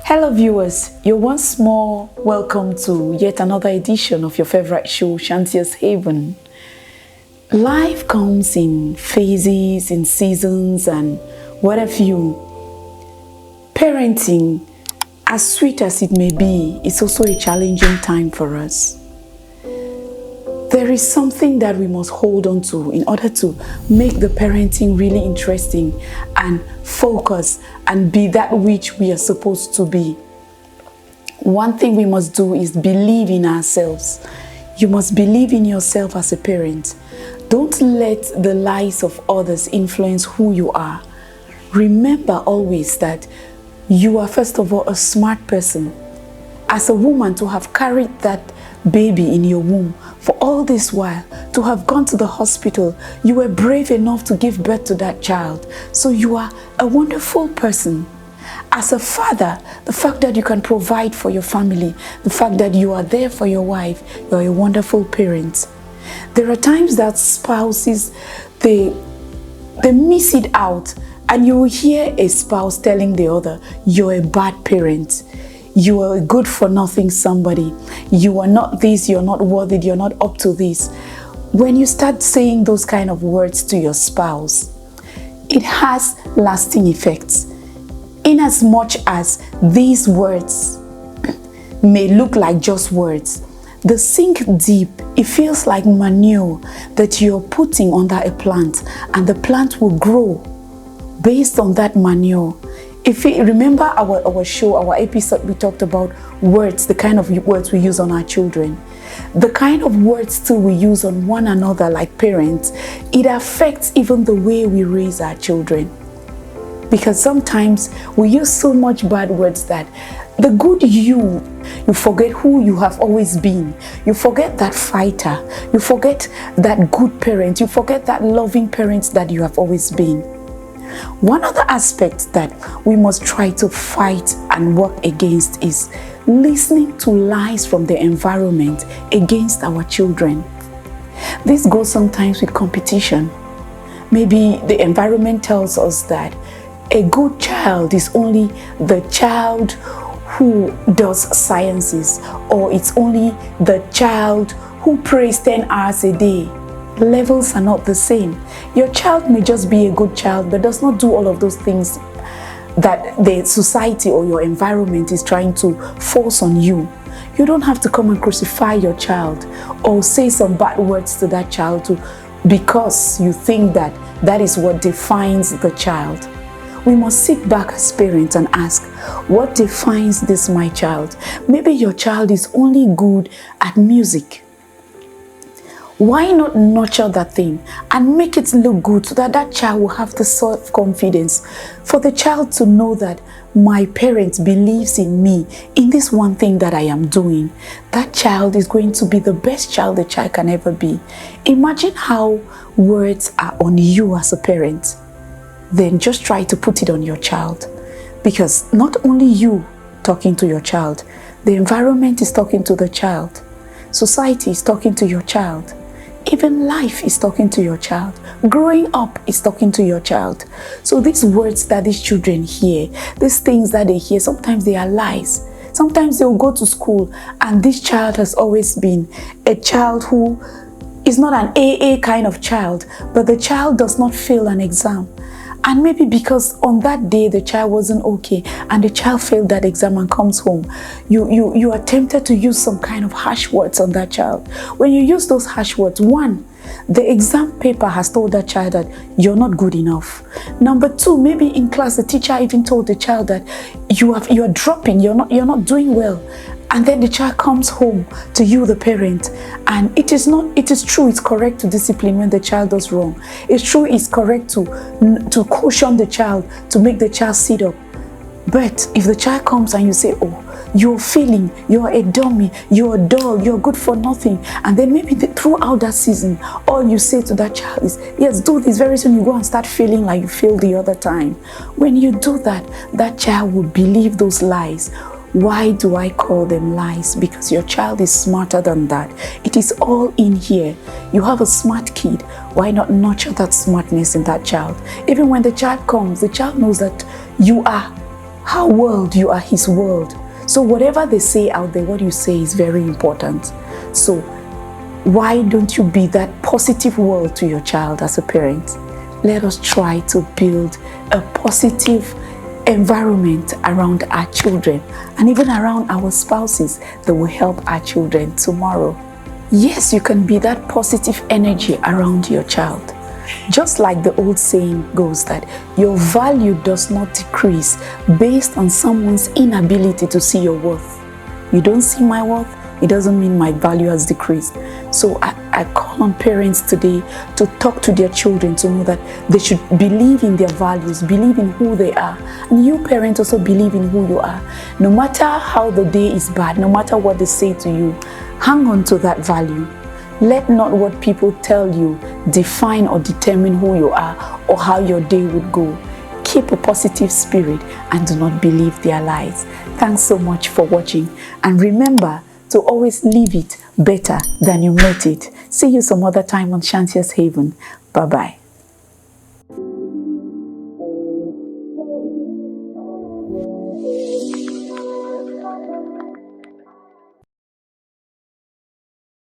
Hello viewers, you're once more welcome to yet another edition of your favorite show, Shantia's Haven. Life comes in phases, in seasons, and what have you. Parenting, as sweet as it may be, is also a challenging time for us. There is something that we must hold on to in order to make the parenting really interesting and focus and be that which we are supposed to be. One thing we must do is believe in ourselves. You must believe in yourself as a parent. Don't let the lies of others influence who you are. Remember always that you are first of all a smart person. As a woman, to have carried that baby in your womb for all this while, to have gone to the hospital, you were brave enough to give birth to that child. So you are a wonderful person. As a father, the fact that you can provide for your family, the fact that you are there for your wife, you're a wonderful parent. There are times that spouses, they miss it out, and you will hear a spouse telling the other, you're a bad parent. You are a good for nothing somebody. You are not this, you're not worthy, you're not up to this. When you start saying those kind of words to your spouse, it has lasting effects. In as much as these words may look like just words, they sink deep. It feels like manure that you're putting under a plant, and the plant will grow based on that manure. If you remember our show, our episode, we talked about words, the kind of words we use on our children. The kind of words too we use on one another like parents, it affects even the way we raise our children. Because sometimes we use so much bad words that the good you forget who you have always been. You forget that fighter. You forget that good parent. You forget that loving parent that you have always been. One other aspect that we must try to fight and work against is listening to lies from the environment against our children. This goes sometimes with competition. Maybe the environment tells us that a good child is only the child who does sciences, or it's only the child who prays 10 hours a day. Levels are not the same. Your child may just be a good child but does not do all of those things that the society or your environment is trying to force on you. You don't have to come and crucify your child or say some bad words to that child because you think that that is what defines the child. We must sit back as parents and ask, what defines this my child? Maybe your child is only good at music. Why not nurture that thing and make it look good so that that child will have the self-confidence for the child to know that my parent believes in me, in this one thing that I am doing. That child is going to be the best child the child can ever be. Imagine how words are on you as a parent. Then just try to put it on your child. Because not only you talking to your child, the environment is talking to the child. Society is talking to your child. Even life is talking to your child. Growing up is talking to your child. So these words that these children hear, these things that they hear, sometimes they are lies. Sometimes they'll go to school and this child has always been a child who is not an AA kind of child, but the child does not fail an exam. And maybe because on that day the child wasn't okay and the child failed that exam and comes home, you are tempted to use some kind of harsh words on that child. When you use those harsh words, one, the exam paper has told that child that you're not good enough. Number two, maybe in class the teacher even told the child that you are dropping, you're not doing well. And then the child comes home to you, the parent, and it is true, it's correct to discipline when the child does wrong. It's true, it's correct to caution the child, to make the child sit up. But if the child comes and you say, oh, you're failing, you're a dummy, you're a dull, you're good for nothing, and then maybe throughout that season, all you say to that child is, yes, do this, very soon you go and start feeling like you failed the other time. When you do that, that child will believe those lies. Why do I call them lies? Because your child is smarter than that. It is all in here. You have a smart kid. Why not nurture that smartness in that child? Even when the child comes, the child knows that you are Her world, you are his world. So whatever they say out there, what you say is very important. So why don't you be that positive world to your child as a parent? Let us try to build a positive environment around our children and even around our spouses that will help our children tomorrow. Yes, you can be that positive energy around your child. Just like the old saying goes that your value does not decrease based on someone's inability to see your worth. You don't see my worth, it doesn't mean my value has decreased. So I call on parents today to talk to their children to know that they should believe in their values, believe in who they are. And you parents also believe in who you are. No matter how the day is bad, no matter what they say to you, hang on to that value. Let not what people tell you define or determine who you are or how your day would go. Keep a positive spirit and do not believe their lies. Thanks so much for watching. And remember to always leave it better than you met it. See you some other time on Shantia's Haven. Bye-bye.